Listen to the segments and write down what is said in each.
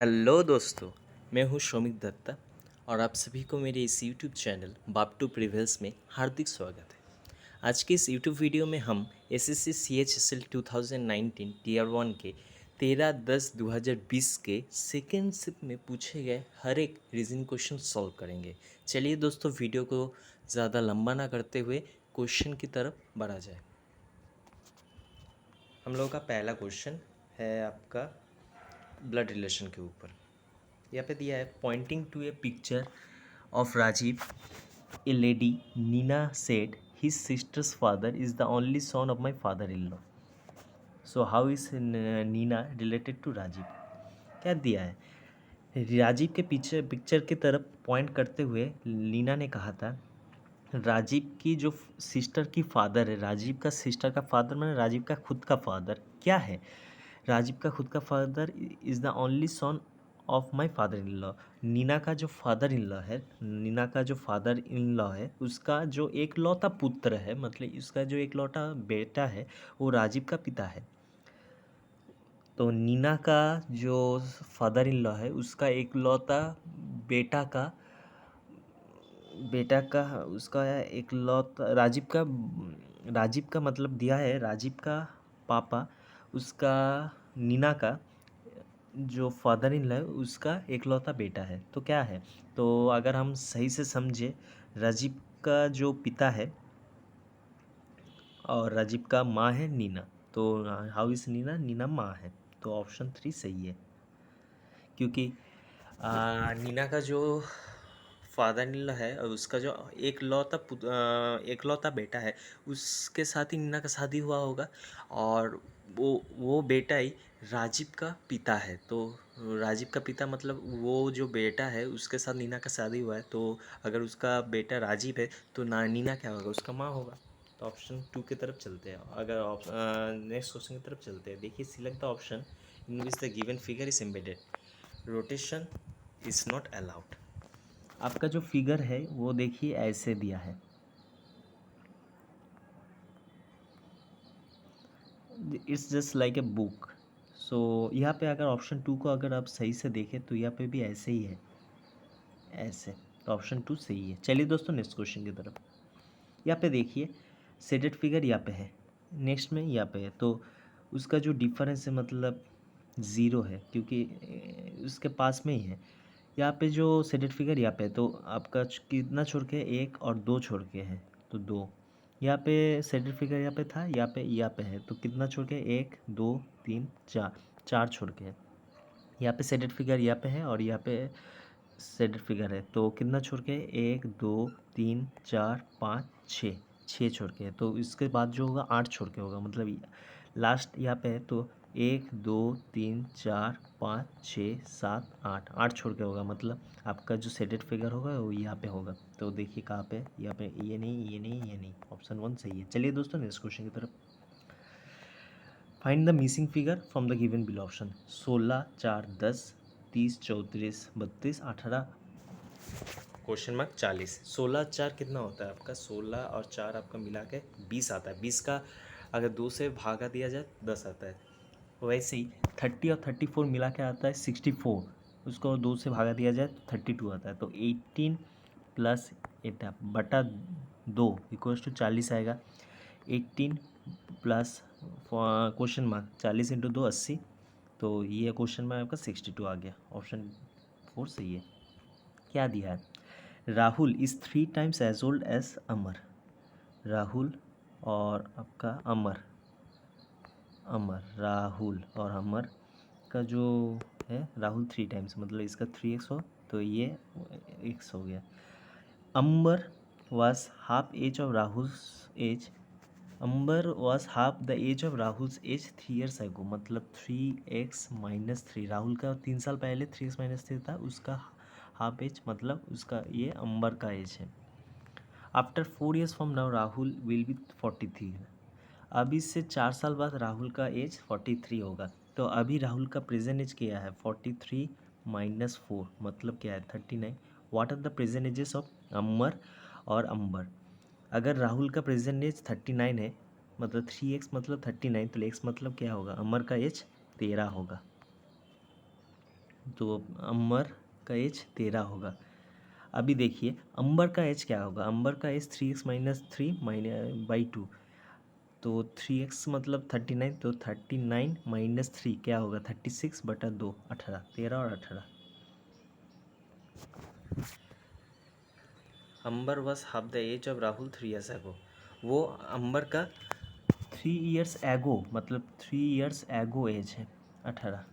Hello दोस्तों। मैं हूं शौमिक दत्ता और आप सभी को मेरे इस यूट्यूब चैनल बाप टू प्रिवेल्स में हार्दिक स्वागत है। आज के इस यूट्यूब वीडियो में हम एसएससी CHSL 2019 टीयर 1 के 13/10/2020 के सेकेंड शिफ्ट में पूछे गए हर एक रीजनिंग क्वेश्चन सॉल्व करेंगे। चलिए दोस्तों, वीडियो को ज़्यादा लंबा ना करते हुए क्वेश्चन की तरफ बढ़ा जाए। हम लोगों का पहला क्वेश्चन है आपका ब्लड रिलेशन के ऊपर। यहाँ पे दिया है, pointing to a picture of Rajeev, a lady Neena said his sister's father is the only son of my father in law. So how is Neena related to Rajeev. क्या दिया है, राजीव के पीछे पिक्चर की तरफ पॉइंट करते हुए नीना ने कहा था राजीव की जो सिस्टर की फादर है, राजीव का सिस्टर का फादर मैंने राजीव का खुद का फादर क्या है, राजीव का खुद का father is the only son of my father in law. Neena का जो फादर इन लॉ है, नीना का जो फादर इन लॉ है, उसका जो एकलौता पुत्र है, मतलब उसका जो एकलौता बेटा है, वो राजीव का पिता है। तो नीना का जो फादर इन लॉ है, उसका एकलौता बेटा का उसका एकलौता राजीव का मतलब दिया है, राजीव का पापा, उसका नीना का जो फादर इन लॉ है उसका एकलौता बेटा है। तो क्या है, तो अगर हम सही से समझे, राजीव का जो पिता है और राजीव का माँ है नीना, तो हाउ इज नीना, नीना माँ है। तो ऑप्शन 3 सही है, क्योंकि नीना का जो फादर इन लॉ है और उसका जो एकलौता बेटा है, उसके साथ ही नीना का शादी हुआ होगा और वो बेटा ही राजीव का पिता है। तो राजीव का पिता मतलब वो जो बेटा है उसके साथ नीना का शादी हुआ है, तो अगर उसका बेटा राजीव है तो नीना क्या होगा, उसका माँ होगा। तो ऑप्शन 2 की तरफ चलते हैं। अगर नेक्स्ट क्वेश्चन की तरफ चलते हैं, देखिए, select the option in which the given figure is embedded, rotation is not allowed. आपका जो फिगर है वो देखिए ऐसे दिया है, it's just like a book. So यहाँ पे अगर ऑप्शन 2 को अगर आप सही से देखें तो यहाँ पे भी ऐसे ही है, ऐसे। तो ऑप्शन 2 सही है। चलिए दोस्तों, नेक्स्ट क्वेश्चन की तरफ। यहाँ पे देखिए, सेडेड फिगर यहाँ पे है, नेक्स्ट में यहाँ पे है, तो उसका जो डिफरेंस है मतलब ज़ीरो है, क्योंकि उसके पास में ही है। यहाँ पे जो सेडेड फिगर यहाँ पे है, तो आपका कितना छोड़ के, एक और दो छोड़ के है, तो दो। यहाँ पे सेडेड फिगर यहाँ पे था, यहाँ पे है, तो कितना छोड़ के, एक दो तीन चार, चार छोड़ के है। यहाँ पे सेडेड फिगर यहाँ पे है और यहाँ पे सेडेड फिगर है, तो कितना छोड़ के, एक दो तीन चार पाँच छः, छः छोड़ के है। तो इसके बाद जो होगा 8 छोड़ के होगा, मतलब लास्ट यहाँ पे है, तो एक दो तीन चार पाँच छः सात आठ, आठ छोड़ के होगा, मतलब आपका जो सेडेड फिगर होगा वो यहाँ पे होगा। तो देखिए कहाँ पे, यहाँ पे, ये नहीं, ये नहीं, ये नहीं, ऑप्शन 1 सही है। चलिए दोस्तों, नेक्स्ट क्वेश्चन की तरफ। Find the missing figure from the given below option. 16, 4, 10, 30, 34, 32, 18, question mark 40। 16 4 कितना होता है आपका, 16 और 4 आपका मिला के 20 आता है। 20 का अगर 2 से भागा दिया जाए 10 आता है। वैसे ही 30 और 34 मिला के आता है 64, उसको 2 से भागा दिया जाए तो 32 आता है। तो 18 प्लस 8 बटा 2 इक्वल्स टू 40 आएगा। 18 प्लस क्वेश्चन मार्क 40 इंटू 2 80, तो ये क्वेश्चन में आपका 62 आ गया। ऑप्शन 4 सही है। क्या दिया है, Rahul is 3 times as old as Amar. Rahul और आपका अमर, राहुल और अमर का जो है, राहुल 3 टाइम्स मतलब इसका 3x हो, तो ये x हो गया। Ambar was half age of Rahul's age, Ambar was half the age of Rahul's age 3 years ago, मतलब 3x-3, राहुल का 3 साल पहले 3x-3 था, उसका हाफ एज मतलब उसका ये अम्बर का एज है। After 4 years from now Rahul will be 43, अभी से 4 साल बाद राहुल का एज 43 होगा। तो अभी राहुल का प्रेजेंट एज क्या है, 43 माइनस 4 मतलब क्या है, 39। What are the present ages of Amar और अंबर। अगर राहुल का प्रेजेंट एज 39 है, मतलब 3x मतलब 39, तो x मतलब क्या होगा, अमर का एज 13 होगा। तो अंबर का एज 13 होगा। अभी देखिए अंबर का एज क्या होगा, अंबर का एज 3x माइनस 3/2, तो 3x मतलब 39, तो 39 माइनस 3 क्या होगा 36/2, 18, 13 और 18। Ambar was half the age of Rahul 3 years ago, वो अंबर का 3 ईयर्स एगो मतलब 3 ईयर्स एगो एज है 18।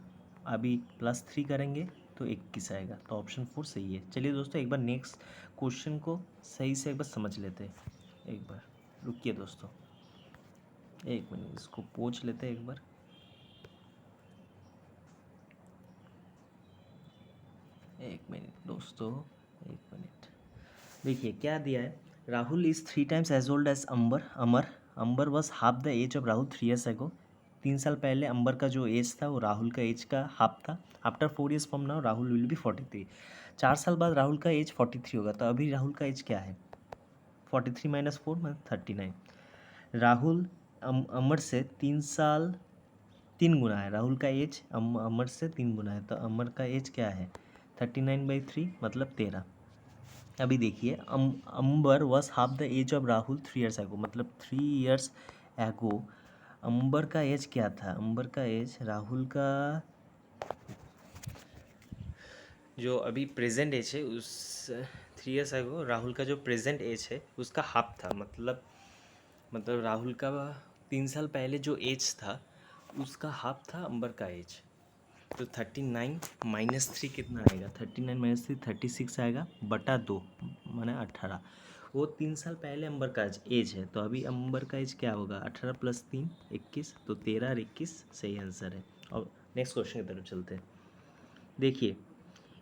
अभी +3 करेंगे तो 21 आएगा, तो ऑप्शन 4 सही है। चलिए दोस्तों एक बार नेक्स्ट क्वेश्चन को सही से एक बार समझ लेते हैं। एक बार रुकिए दोस्तों, एक मिनट इसको पोंछ लेते हैं एक बार। एक मिनट दोस्तों, एक मिनट। देखिए क्या दिया है, Rahul is 3 times as old as Ambar, Ambar was half the age of Rahul 3 years ago. 3 साल पहले अंबर का जो एज था वो राहुल का एज का हाफ था। After 4 years from now Rahul will be 43। 4 साल बाद राहुल का एज 43 होगा, तो अभी राहुल का एज क्या है 43 माइनस 4 मतलब 39। राहुल अमर से 3 साल 3 गुना है, राहुल का एज अमर से 3 गुना है, तो अमर का एज क्या है 39/3 मतलब 13। अभी देखिए Ambar was half the age of Rahul 3 years ago, मतलब 3 ईयर्स एगो अंबर का एज क्या था, अंबर का एज राहुल का जो अभी प्रेजेंट एज है उस 3 ईयर्स एगो राहुल का जो प्रेजेंट एज है उसका हाफ था, मतलब राहुल का 3 साल पहले जो एज था उसका हाफ था अंबर का एज। तो 39 माइनस 3 कितना आएगा, 39 माइनस 3 36 आएगा बटा 2 माने 18। वो 3 साल पहले अंबर का एज है, तो अभी अंबर का एज क्या होगा 18 + 3 21, तो 13 और 21 सही आंसर है। और नेक्स्ट क्वेश्चन की तरफ चलते हैं। देखिए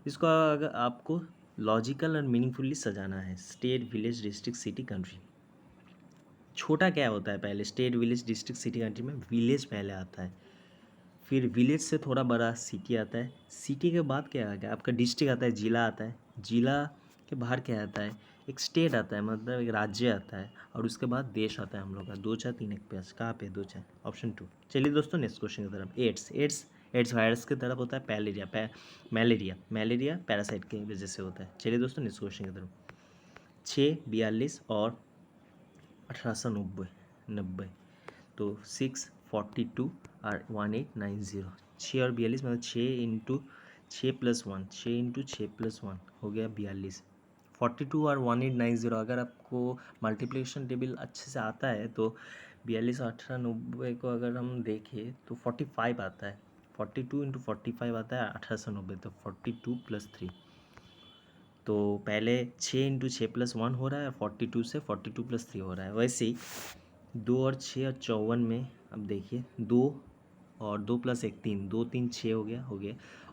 इसको अगर आपको लॉजिकल और मीनिंगफुली सजाना है, state village district city country. छोटा क्या होता है पहले, state village district city country में विलेज पहले आता है, फिर विलेज से थोड़ा बड़ा सिटी आता है, सिटी के बाद क्या आ गया आपका डिस्ट्रिक्ट आता है, जिला आता है, जिला के बाहर क्या आता है एक स्टेट आता है, मतलब एक राज्य आता है, और उसके बाद देश आता है हम लोग का। 2 4 3 1 5 कहाँ पे 2 4 ऑप्शन 2। चलिए दोस्तों नेक्स्ट क्वेश्चन की तरफ। एड्स वायरस की तरफ होता है, मैलेरिया पैरासाइट की वजह से होता है। चलिए दोस्तों नेक्स्ट क्वेश्चन की तरफ। 6 42 और 1890, तो 642 और 1890, 6 और 42 मतलब 6 × 6 + 1 हो गया 42। 42 और 1890 अगर आपको मल्टीप्लिकेशन टेबल अच्छे से आता है तो 42 और 1890 को अगर हम देखें तो 45 आता है, 42 × 45 आता है 1890, तो 42 + 3। तो पहले 6 × 6 + 1 हो रहा है, 42 से 42 + 3 हो रहा है। वैसे ही 2 और 6 और 54 में अब देखिए 2 और 2 + 1 3, 2 3 6 हो गया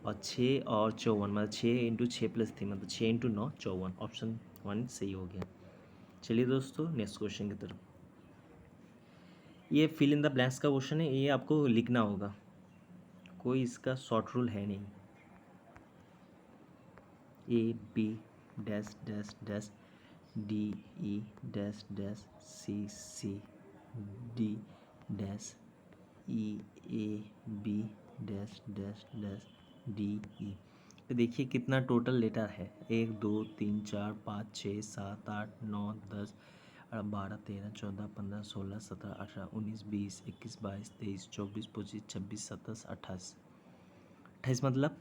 और 6 और 54 मतलब 6 × 6 + 3 मतलब 6 × 9 54, ऑप्शन 1 सही हो गया। चलिए दोस्तों नेक्स्ट क्वेश्चन की तरफ। ये फिल इन द ब्लैंक्स का क्वेश्चन है, ये आपको लिखना होगा, कोई इसका शॉर्ट रूल है नहीं। A B dash dash dash DE dash dash CC D dash EAB dash dash dash DE। तो देखिए कितना टोटल लेटर है, 1 2 3 4 5 6 7 8 9 10 12 13 14 15 16 17 18 19 20 21 22 23 24 25 26 27 28। 28 मतलब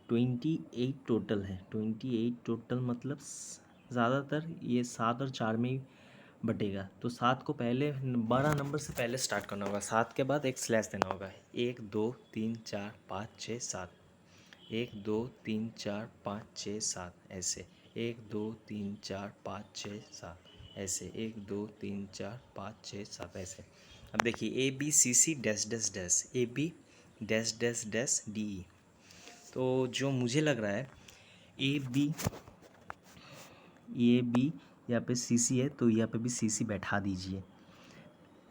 28 टोटल है, 28 टोटल मतलब ज़्यादातर ये 7 और 4 में ही बटेगा। तो 7 को पहले बड़ा नंबर से पहले स्टार्ट करना होगा, 7 के बाद एक स्लैश देना होगा, 1 2 3 4 5 6 7, 1 2 3 4 5 6 7 ऐसे, 1 2 3 4 5 6 7 ऐसे, 1 2 3 4 5 6 7 ऐसे। अब देखिए ABCC dash dash dash AB dash dash dash DE। तो जो मुझे लग रहा है ए बी यहाँ पे CC है, तो यहाँ पे भी CC बैठा दीजिए,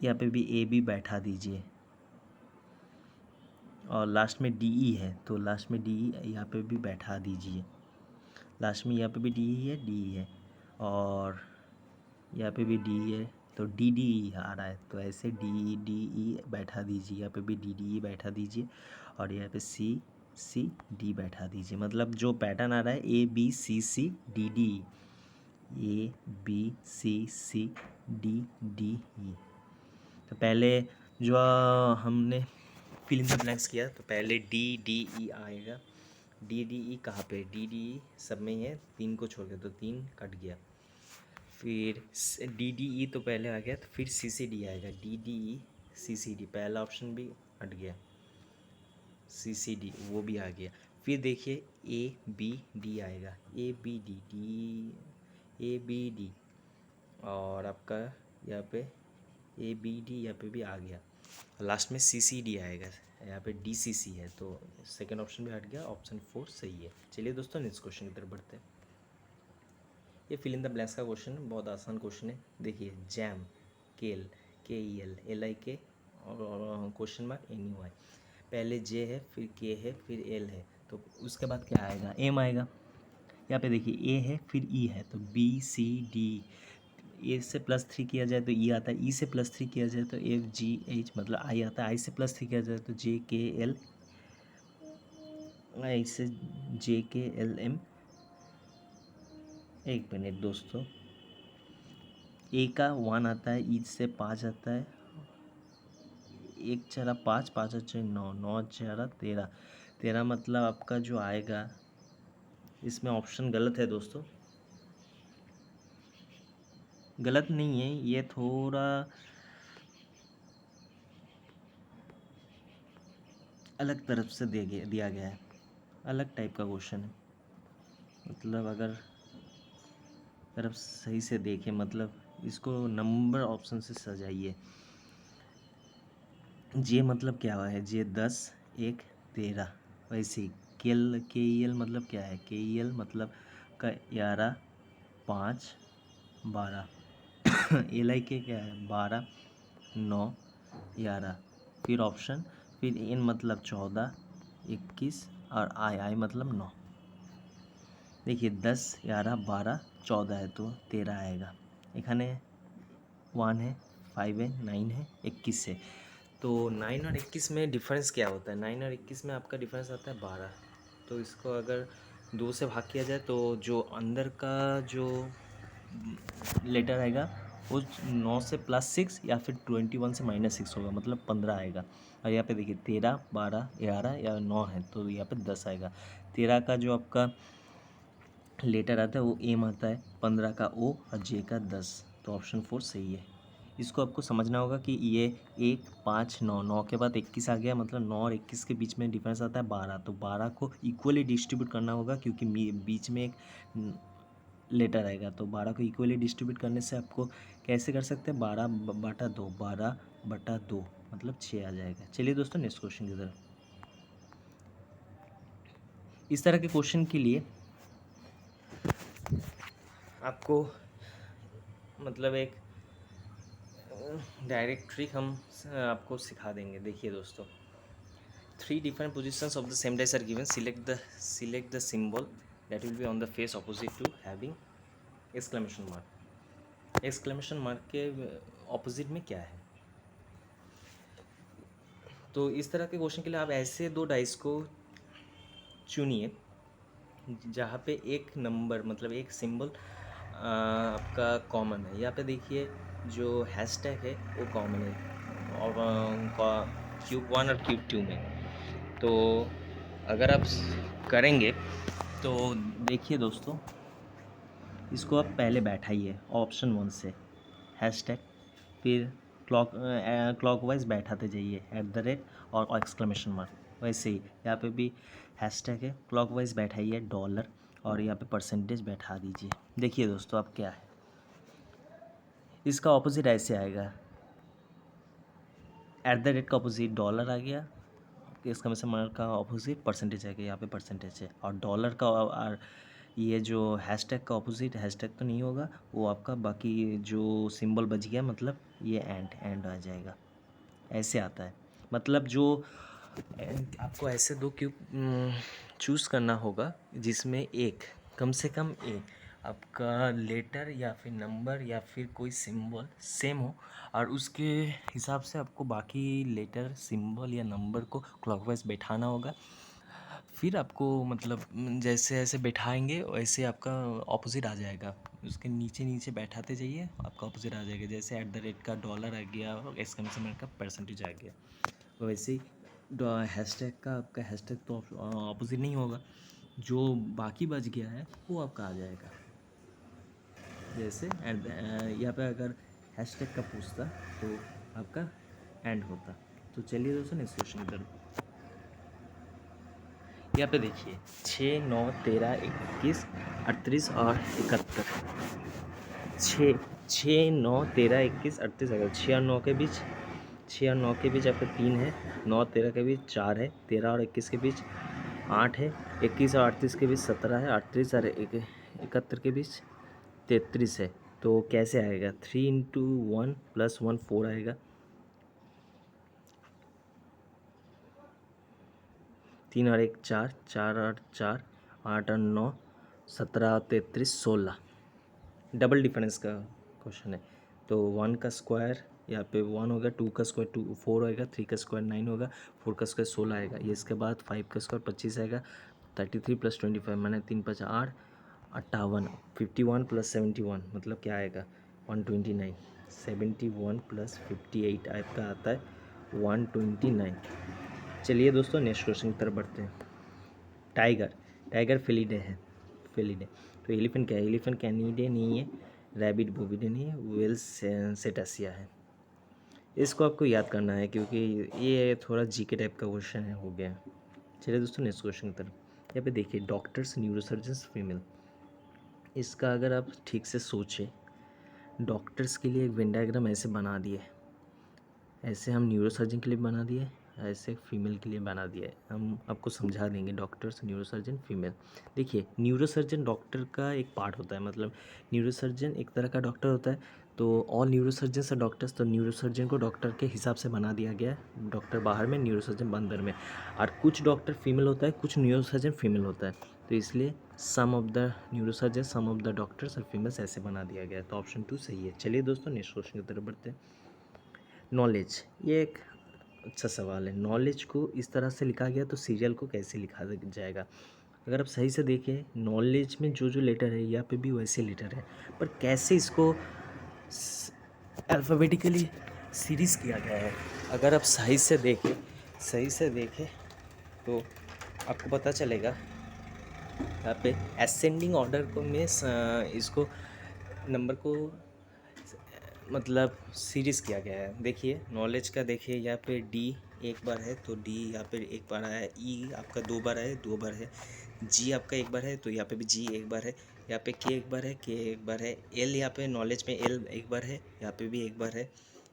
यहाँ पे भी AB बैठा दीजिए, और लास्ट में DE है तो लास्ट में DE यहाँ पे भी बैठा दीजिए, लास्ट में यहाँ पे भी DE है और यहाँ पे भी DE है, तो DDE आ रहा है, तो ऐसे DE बैठा दीजिए, यहाँ पे भी DDE बैठा दीजिए, और यहाँ पे सी डी बैठा दीजिए, मतलब जो पैटर्न आ रहा है A B C C D D E, A B C C D D E. तो पहले जो हमने फिल इन द ब्लैंक्स किया, तो पहले डी डी ई आएगा। डी डी ई कहाँ पे, डी डी ई सब में ही है, 3 को छोड़ के, तो 3 कट गया। फिर डी डी ई तो पहले आ गया, तो फिर सी सी डी आएगा, डी डी ई सी सी डी, पहला ऑप्शन भी हट गया, सी सी डी वो भी आ गया। फिर देखिए ए बी डी आएगा, A B D D, A B D, और आपका यहाँ पे ए बी डी यहाँ पे भी आ गया, लास्ट में सी सी डी आएगा, यहाँ पे डी सी सी है, तो सेकंड ऑप्शन भी हट गया, ऑप्शन 4 सही है। चलिए दोस्तों नेक्स्ट क्वेश्चन की तरफ बढ़ते हैं। ये फिल इन द ब्लैंक्स का क्वेश्चन है, बहुत आसान क्वेश्चन है। देखिए जैम, केल, के ई एल, एल आई के और क्वेश्चन मार्क एन यू आई, पहले जे है, फिर के है, फिर एल है, तो उसके बाद क्या आएगा, एम आएगा। यहाँ पे देखिए ए है, फिर ई है, तो बी सी डी, ए से +3 किया जाए तो ई आता है, ई से +3 किया जाए तो एफ जी एच, मतलब आई आता है, आई से +3 किया जाए तो जे के एल, आई से जे के एल एम। एक मिनट दोस्तों, ए का 1 आता है, ई से 5 आता है, 1 4 5, 5 4 9, 9 4 13, 13 मतलब आपका जो आएगा, इसमें ऑप्शन गलत है दोस्तों, गलत नहीं है, ये थोड़ा अलग तरफ से दिया गया है, अलग टाइप का क्वेश्चन है। मतलब अगर तरफ सही से देखें, मतलब इसको नंबर ऑप्शन से सजाइए। जे मतलब क्या हुआ है, जे 10 1 13, वैसे ही के ई एल मतलब क्या है, के ई एल मतलब का 11 5 12 एल आई के क्या है 12 9 11, फिर ऑप्शन, फिर एन मतलब 14 21, और आई मतलब 9। देखिए 10 11 12 14 है तो 13 आएगा, एखाने 1 है 5 है 9 है 21 है, तो 9 और 21 में डिफरेंस क्या होता है, 9 और 21 में आपका डिफरेंस आता है 12, तो इसको अगर 2 से भाग किया जाए तो जो अंदर का जो लेटर आएगा वो 9 से +6 या फिर 21 से -6 होगा, मतलब 15 आएगा। और यहाँ पे देखिए 13 12 11 या 9 है, तो यहाँ पे 10 आएगा। 13 का जो आपका लेटर आता है वो एम आता है, 15 का ओ और जे का 10, तो ऑप्शन 4 सही है। इसको आपको समझना होगा कि ये 1 5 9, 9 के बाद 21 आ गया, मतलब 9 और 21 के बीच में डिफरेंस आता है 12, तो 12 को इक्वली डिस्ट्रीब्यूट करना होगा, क्योंकि बीच में एक लेटर आएगा, तो 12 को इक्वली डिस्ट्रीब्यूट करने से आपको कैसे कर सकते हैं, 12/2, 12/2 मतलब 6 आ जाएगा। चलिए दोस्तों नेक्स्ट क्वेश्चन की तरफ। इस तरह के क्वेश्चन के लिए आपको मतलब एक डायरेक्ट ट्रिक हम आपको सिखा देंगे। देखिए दोस्तों, 3 different positions of the same dice are given. Select the symbol that will be on the face opposite to having exclamation mark. exclamation mark के ऑपोजिट में क्या है, तो इस तरह के क्वेश्चन के लिए आप ऐसे 2 डाइस को चुनिए जहाँ पे एक नंबर मतलब एक सिंबल आपका कॉमन है। यहाँ पे देखिए जो हैशटैग है वो कॉमन है और क्यूब 1 और क्यूब 2 में, तो अगर आप करेंगे तो देखिए दोस्तों, इसको आप पहले बैठाइए ऑप्शन 1 से हैशटैग, फिर क्लॉकवाइज बैठाते जाइए @ और एक्सक्लेमेशन मार्क। वैसे ही यहाँ पे भी हैशटैग है, क्लॉकवाइज बैठाइए $, और यहाँ पे परसेंटेज बैठा दीजिए। देखिए दोस्तों अब क्या है, इसका ऑपोजिट ऐसे आएगा, @ का ऑपोजिट $, आ गया, एक्सक्लेमेशन मार्क का ऑपोजिट परसेंटेज आ गया, यहाँ पे परसेंटेज है, और डॉलर का और ये जो हैशटैग का ऑपोजिट हैशटैग तो नहीं होगा, वो आपका बाकी जो सिंबल बच गया, मतलब ये एंड आ जाएगा, ऐसे आता है। मतलब जो आपको ऐसे 2 क्यूब चूज़ करना होगा जिसमें एक कम से कम एक आपका लेटर या फिर नंबर या फिर कोई सिंबल सेम हो, और उसके हिसाब से आपको बाकी लेटर सिंबल या नंबर को क्लॉकवाइज बैठाना होगा। फिर आपको मतलब जैसे ऐसे बैठाएंगे वैसे आपका ऑपोजिट आ जाएगा, उसके नीचे नीचे बैठाते जाइए आपका ऑपोजिट आ जाएगा। जैसे @ का डॉलर आ गया, एक्सक्लेमेशन मार्क का परसेंटेज आ गया, वैसे ही हैशटैग का आपका हैशटैग तो ऑपोजिट नहीं होगा, जो बाकी बच गया है वो आपका आ जाएगा। जैसे यहाँ पे अगर हैशटैग का पूछता तो आपका एंड होता। तो चलिए दोस्तों नेक्स्ट क्वेश्चन की तरफ। यहाँ पे देखिए 6, 9, 13, 21, 38 और 71। 6, 9, 13, 21, 38 अगर 6 और 9 के बीच, 6 और 9 के बीच यहाँ पे 3 है, 9 13 के बीच 4 है, 13 और 21 के बीच 8 है, 21 और 38 के बीच 17 है, 38 और 71 के बीच 33 है। तो कैसे आएगा? 3 × 1 + 1 4 आएगा, 3 और 1 4, 4 और 4 8 और 9 17 और 33 16। डबल डिफरेंस का क्वेश्चन है, तो 1 का स्क्वायर यहाँ पे 1 होगा, 2 का स्क्वायर 2 4 होगा, 3 का स्क्वायर 9 होगा, 4 का स्क्वायर 16 आएगा। ये इसके बाद 5 का स्क्वायर 25 आएगा, 33 + 25 मैंने 3 5 8 58, 51 + 71 मतलब क्या आएगा? 129। 71 + 58 आपका आता है 129। चलिए दोस्तों नेक्स्ट क्वेश्चन की तरफ बढ़ते हैं। टाइगर फेलिडे है, फेलिडे। तो एलिफेंट क्या है? एलिफेंट कैनिडे नहीं है, रैबिट बोविडे नहीं है, वेल सेटासिया है। इसको आपको याद करना है क्योंकि ये थोड़ा जीके टाइप का क्वेश्चन है, हो गया। चलिए दोस्तों नेक्स्ट क्वेश्चन की तरफ। यहाँ पे देखिए डॉक्टर्स न्यूरोसर्जन्स फीमेल, इसका अगर आप ठीक से सोचें, डॉक्टर्स के लिए एक वेन डायग्राम ऐसे बना दिए, ऐसे हम न्यूरोसर्जन के लिए बना दिए, ऐसे फीमेल के लिए बना दिया है। हम आपको समझा देंगे डॉक्टर्स न्यूरोसर्जन फीमेल। देखिए न्यूरोसर्जन डॉक्टर का एक पार्ट होता है, मतलब न्यूरोसर्जन एक तरह का डॉक्टर होता है। तो ऑल न्यूरोसर्जन और डॉक्टर्स, तो न्यूरोसर्जन को डॉक्टर के हिसाब से बना दिया गया है, डॉक्टर बाहर में न्यूरोसर्जन अंदर में। और कुछ डॉक्टर फीमेल होता है, कुछ न्यूरोसर्जन फीमेल होता है, तो इसलिए some of the neurosurgeon some of the doctors और फीमेल्स ऐसे बना दिया गया है। तो ऑप्शन 2 सही है। चलिए दोस्तों नेक्स्ट क्वेश्चन की तरफ बढ़ते हैं। नॉलेज, ये एक अच्छा सवाल है। नॉलेज को इस तरह से लिखा गया तो सीरियल को कैसे लिखा जाएगा? अगर आप सही से देखें, नॉलेज में जो जो लेटर है यहाँ पे भी वैसे लेटर है, पर कैसे इसको अल्फ़ाबेटिकली सीरीज़ किया गया है। अगर आप सही से देखें तो आपको पता चलेगा यहाँ पे असेंडिंग ऑर्डर को में इसको नंबर को मतलब सीरीज़ किया गया है। देखिए नॉलेज का, देखिए यहाँ पे डी एक बार है तो डी यहाँ पे एक बार आया है, ई आपका 2 बार है, 2 बार है, जी आपका एक बार है तो यहाँ पे भी जी एक बार है, यहाँ पे के एक बार है, के एक बार है, एल यहाँ पे नॉलेज में एल एक बार है, यहाँ पे भी एक बार है,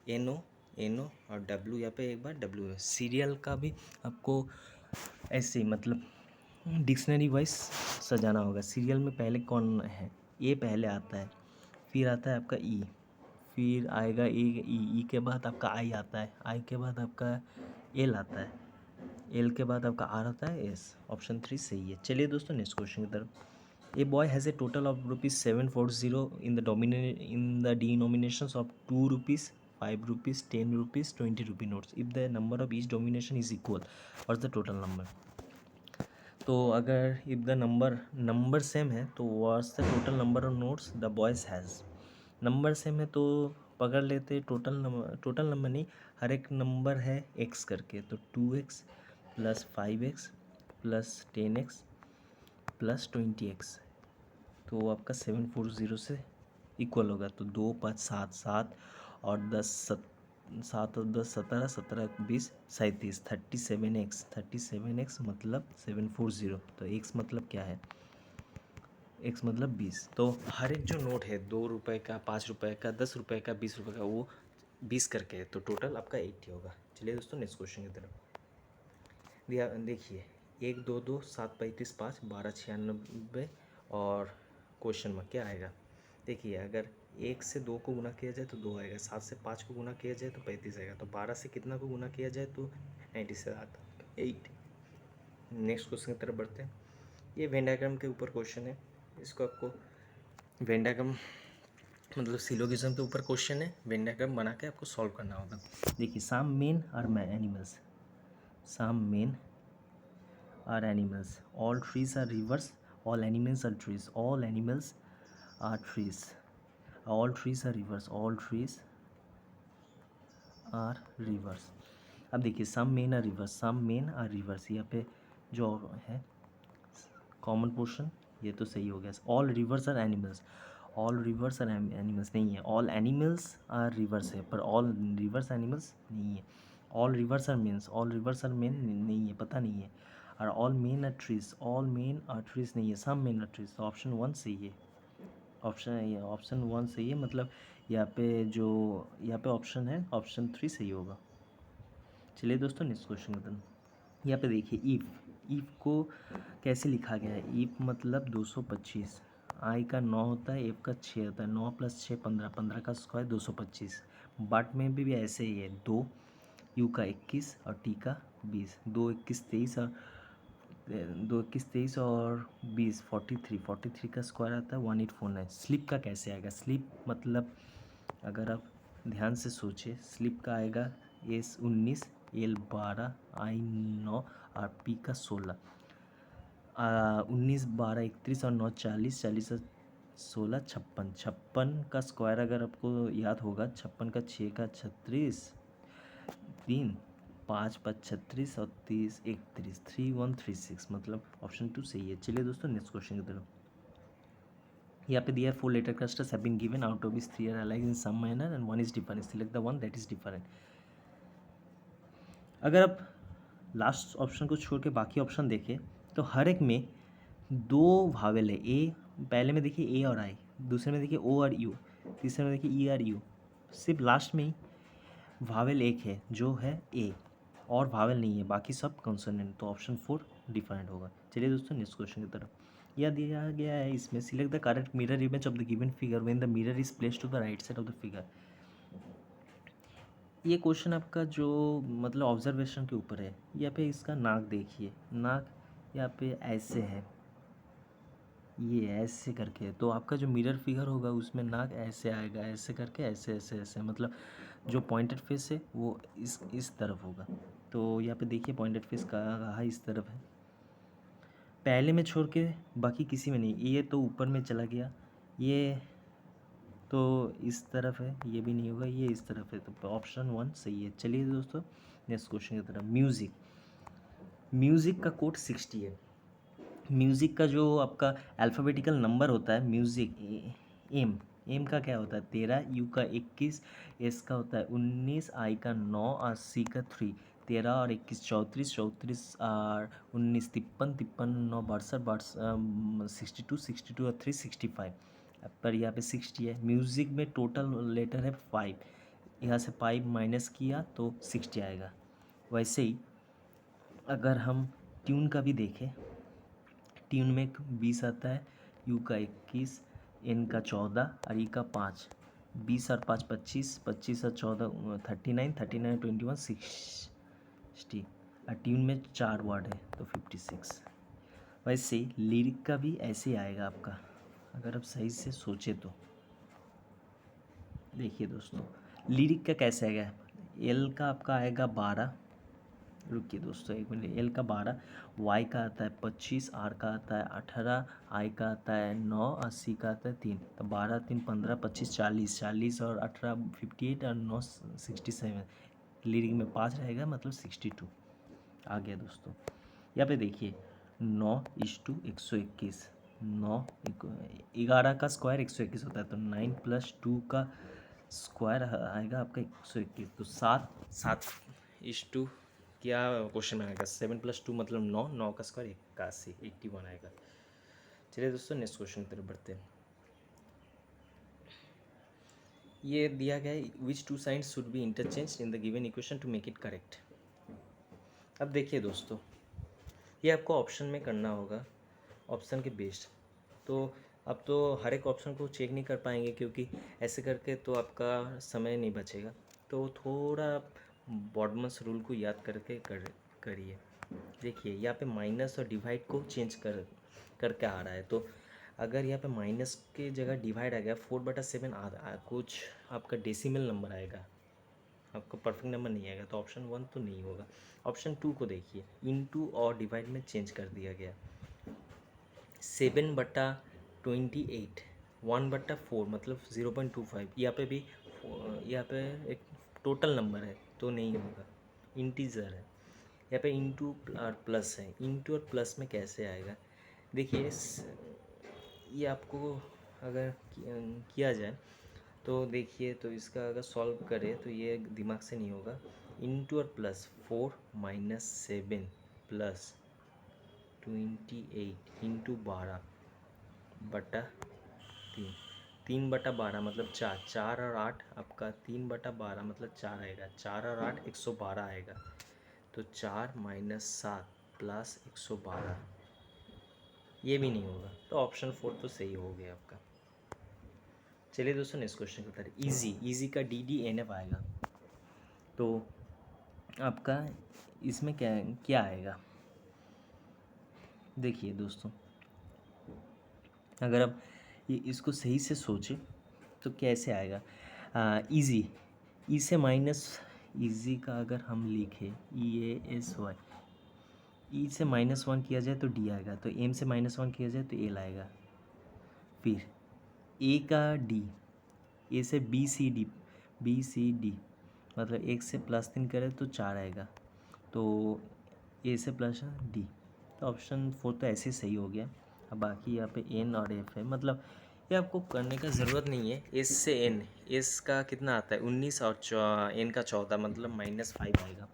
एन ओ और डब्ल्यू यहाँ पे एक बार डब्ल्यू है। सीरियल का भी आपको ऐसे ही मतलब डिक्शनरी वाइज सजाना होगा। सीरियल में पहले कौन है? ए पहले आता है, फिर आता है आपका ई, फिर आएगा ई के बाद आपका आई आता है, आई के बाद आपका एल आता है, एल के बाद आपका आर आता है, एस। ऑप्शन 3 सही है। चलिए दोस्तों नेक्स्ट क्वेश्चन की तरफ। A boy has a total of ₹740 in the denominations of 2 rupees, 5 rupees, 10 rupees, 20 rupee notes. If the number of each domination is equal, what's the total number? तो अगर if the number same है तो what's the total number of notes the boys has? Number same है तो पकड़ लेते total number नहीं, हर एक नंबर है एक्स करके, तो 2x + 5x + 10x + 20x, तो आपका 740 से इक्वल होगा। तो 2 5 7 7 और 10 7 और 10 17 17 20 37 37x मतलब 740। तो x मतलब क्या है? x मतलब 20। तो हर एक जो नोट है 2 रुपये का, 5 रुपये का, 10 रुपये का, 20 रुपये का, वो 20 करके है, तो टोटल आपका 80 होगा। चलिए दोस्तों नेक्स्ट क्वेश्चन की तरफ। देखिए 1 2 2 7 35 5 12 96 और क्वेश्चन में क्या आएगा? देखिए अगर 1 से 2 को गुना किया जाए तो 2 आएगा, 7 से 5 को गुना किया जाए तो 35 आएगा, तो 12 से कितना को गुना किया जाए तो 8। नेक्स्ट क्वेश्चन की तरफ बढ़ते हैं। ये वेन डायग्राम के ऊपर क्वेश्चन है, इसको आपको वेन डायग्राम मतलब सिलोगिज्म के ऊपर क्वेश्चन है, वेन डायग्राम बना के आपको सॉल्व करना होगा। देखिए सम मेन और animals, some men are animals, all trees are rivers, all animals are trees, all animals are trees, all trees are rivers, all trees are rivers. अब देखिए some men are rivers, some men are rivers, यहाँ पे जो है common portion ये तो सही हो गया। All rivers are animals, all rivers are animals नहीं है, ऑल एनिमल्स आर रिवर्स है पर ऑल रिवर्स एनिमल्स नहीं है। All rivers are mens, all rivers are men नहीं है, पता नहीं है। और all men are trees, all men are trees नहीं है, सम मेन आर ट्रीज, तो ऑप्शन वन सही है। ऑप्शन वन सही है, मतलब यहाँ पे जो यहाँ पे ऑप्शन है ऑप्शन थ्री सही होगा। चलिए दोस्तों नेक्स्ट क्वेश्चन करते हैं। यहाँ पे देखिए ईफ को कैसे लिखा गया है। ईफ मतलब 225, आई का 9 होता है, एफ का 6 होता है, 9 + 6 15, 15 का स्क्वायर 225। बट में भी ऐसे ही है, 2 यू का 21 और टी का 20, 2 21 23 और 2 21 23 और 20 43, 43 का स्क्वायर आता है 1849। स्लिप का कैसे आएगा। स्लिप मतलब अगर आप ध्यान से सोचे, स्लिप का आएगा एस 19, एल 12, आई 9 और पी का 16। 19 12 31 और 9 40, 40 और 16 56, 56 का स्क्वायर अगर आपको याद होगा, 56 का 6 का 36, 3 5 5 36 और 30 31, 3136, मतलब ऑप्शन टू सही है। चलिए दोस्तों नेक्स्ट क्वेश्चन की तरफ। यहाँ पे दिया है 4 letter clusters have been given, out of which 3 are alike in some manner and 1 is different, select the one that is different। अगर आप लास्ट ऑप्शन को छोड़ के बाकी ऑप्शन देखें तो हर एक में 2 वावेल है। ए पहले में देखिए ए और आई, दूसरे में देखिए ओ और यू, तीसरे में देखिए ई और यू, सिर्फ लास्ट में ही वावेल एक है जो है ए, और वावेल नहीं है, बाकी सब कॉन्सोनेंट, तो ऑप्शन 4 डिफरेंट होगा। चलिए दोस्तों नेक्स्ट क्वेश्चन की तरफ। यह दिया गया है इसमें, select the correct mirror image of the given figure when the mirror is placed to the right side of the figure. ये क्वेश्चन आपका जो मतलब ऑब्जर्वेशन के ऊपर है। यहाँ पे इसका नाक देखिए, नाक यहाँ पे ऐसे है, ये ऐसे करके, तो आपका जो मिरर फिगर होगा उसमें नाक ऐसे आएगा, ऐसे करके ऐसे ऐसे ऐसे, मतलब जो पॉइंटेड फेस है वो इस तरफ होगा। तो यहाँ पे देखिए पॉइंटेड फेस कहाँ इस तरफ है, पहले में छोड़ के बाकी किसी में नहीं। ये तो ऊपर में चला गया, ये तो इस तरफ है, ये भी नहीं होगा, ये इस तरफ है, तो ऑप्शन 1 सही है। चलिए दोस्तों नेक्स्ट क्वेश्चन की तरफ। म्यूज़िक का कोड 60 है। म्यूज़िक का जो आपका अल्फ़ाबेटिकल नंबर होता है, म्यूज़िक एम का क्या होता है 13, यू का 21, एस का होता है 19, आई का 9 और सी का 3। 13 और 21 34, 34 और 19 53, 53 9 62, 62, 62 और 3 65, पर यहाँ पे 60 है। म्यूज़िक में टोटल लेटर है 5, यहाँ से 5 माइनस किया तो 60 आएगा। वैसे ही अगर हम ट्यून का भी देखें, ट्यून में 20 आता है, यू का 21, एन का 14 और ई का 5, 20 और 5 25, 25 और 14 39, 39 21 60, और ट्यून में 4 वर्ड है तो 56। वैसे लिरिक का भी ऐसे ही आएगा आपका, अगर आप सही से सोचे तो। देखिए दोस्तों लिरिक का कैसे आएगा, एल का आपका आएगा 12, रुकिए दोस्तों एक मिनट, एल का 12, वाई का आता है 25, आर का आता है 18, आई का आता है 9 और सी का आता है 3, तो 12 3 15 25 40, 40 और 18 58 और 9 67, लिरिक में 5 रहेगा मतलब 62 आ गया दोस्तों। यहाँ पे देखिए 9:121, 9 11 का स्क्वायर 121 होता है, तो 9 + 2 का स्क्वायर आएगा आपका 121, तो 7:7 क्या क्वेश्चन में आएगा, 7 + 2 मतलब 9, 9 का स्क्वायर 81, 81 आएगा। चलिए दोस्तों नेक्स्ट क्वेश्चन की तरफ बढ़ते हैं। ये दिया गया है, which two signs should be interchange in the given equation to make it correct. अब देखिए दोस्तों ये आपको ऑप्शन में करना होगा, ऑप्शन के बेस्ड, तो अब तो हर एक ऑप्शन को चेक नहीं कर पाएंगे क्योंकि ऐसे करके तो आपका समय नहीं बचेगा, तो थोड़ा बॉडमस रूल को याद करके करिए। देखिए यहाँ पे माइनस और डिवाइड को चेंज करके आ रहा है, तो अगर यहाँ पे माइनस के जगह डिवाइड आ गया 4/7 कुछ आपका डेसिमल नंबर आएगा, आपका परफेक्ट नंबर नहीं आएगा, तो ऑप्शन 1 तो नहीं होगा। ऑप्शन 2 को देखिए, इनटू और डिवाइड में चेंज कर दिया गया। 7/28, 1/4 मतलब 0.25। यहाँ पे भी यहाँ पे एक टोटल नंबर है तो नहीं होगा, इंटीजर है। यहाँ पे इंटू और प्लस है, इंटू और प्लस में कैसे आएगा? देखिए ये आपको अगर किया जाए तो देखिए, तो इसका अगर सॉल्व करें तो ये दिमाग से नहीं होगा। इंटू और प्लस 4 - 7 प्लस 28 इंटू 12/3, 3/12 मतलब 4, 4 और 8 आपका 3/12 मतलब 4 आएगा, 4 और 8 112 आएगा। तो 4 - 7 प्लस 112, ये भी नहीं होगा, तो ऑप्शन 4 तो सही हो गया आपका। चलिए दोस्तों, नेक्स्ट क्वेश्चन के तरह। इजी का DDNF आएगा, तो आपका इसमें क्या क्या आएगा? देखिए दोस्तों, अगर आप ये इसको सही से सोचें तो कैसे आएगा? इजी, ई से माइनस, इजी का अगर हम लिखें EASY, ई से -1 किया जाए तो D आएगा, तो एम से -1 किया जाए तो एल आएगा। फिर ए का D, ए से BCD मतलब 1 से +3 करें तो 4 आएगा, तो ए से प्लस D, तो ऑप्शन 4 तो ऐसे ही सही हो गया। अब बाकी यहाँ पे N और F है, मतलब ये आपको करने का ज़रूरत नहीं है। S से N, S का कितना आता है 19 और N का 14 मतलब -5 आएगा।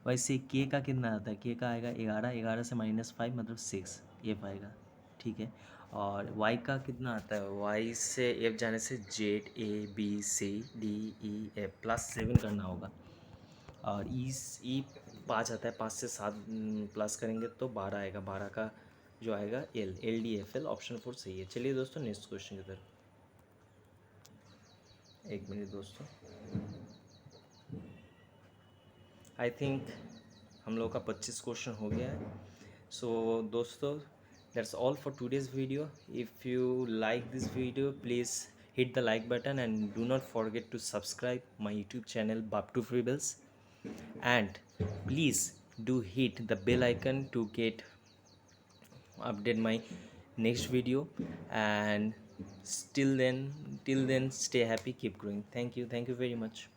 वैसे K का कितना आता है? K का आएगा 11, 11 से -5 मतलब 6, F आएगा, ठीक है। और Y का कितना आता है? Y से F जाने से Z, A, B, C, D, E, F +7 करना होगा। और ई 5 आता है, 5 से 7 प्लस करेंगे तो 12 आएगा, 12 का जो आएगा LDFL, ऑप्शन 4 सही है। चलिए दोस्तों, नेक्स्ट क्वेश्चन की तरफ। एक मिनट दोस्तों, आई थिंक हम लोग का 25 क्वेश्चन हो गया है। सो दोस्तों, that's all for today's video. If you like this video, please hit the like button and do not forget to subscribe my YouTube channel Babtu Freebills, and please do hit the bell icon to get update my next video. And till then stay happy, keep growing. Thank you very much.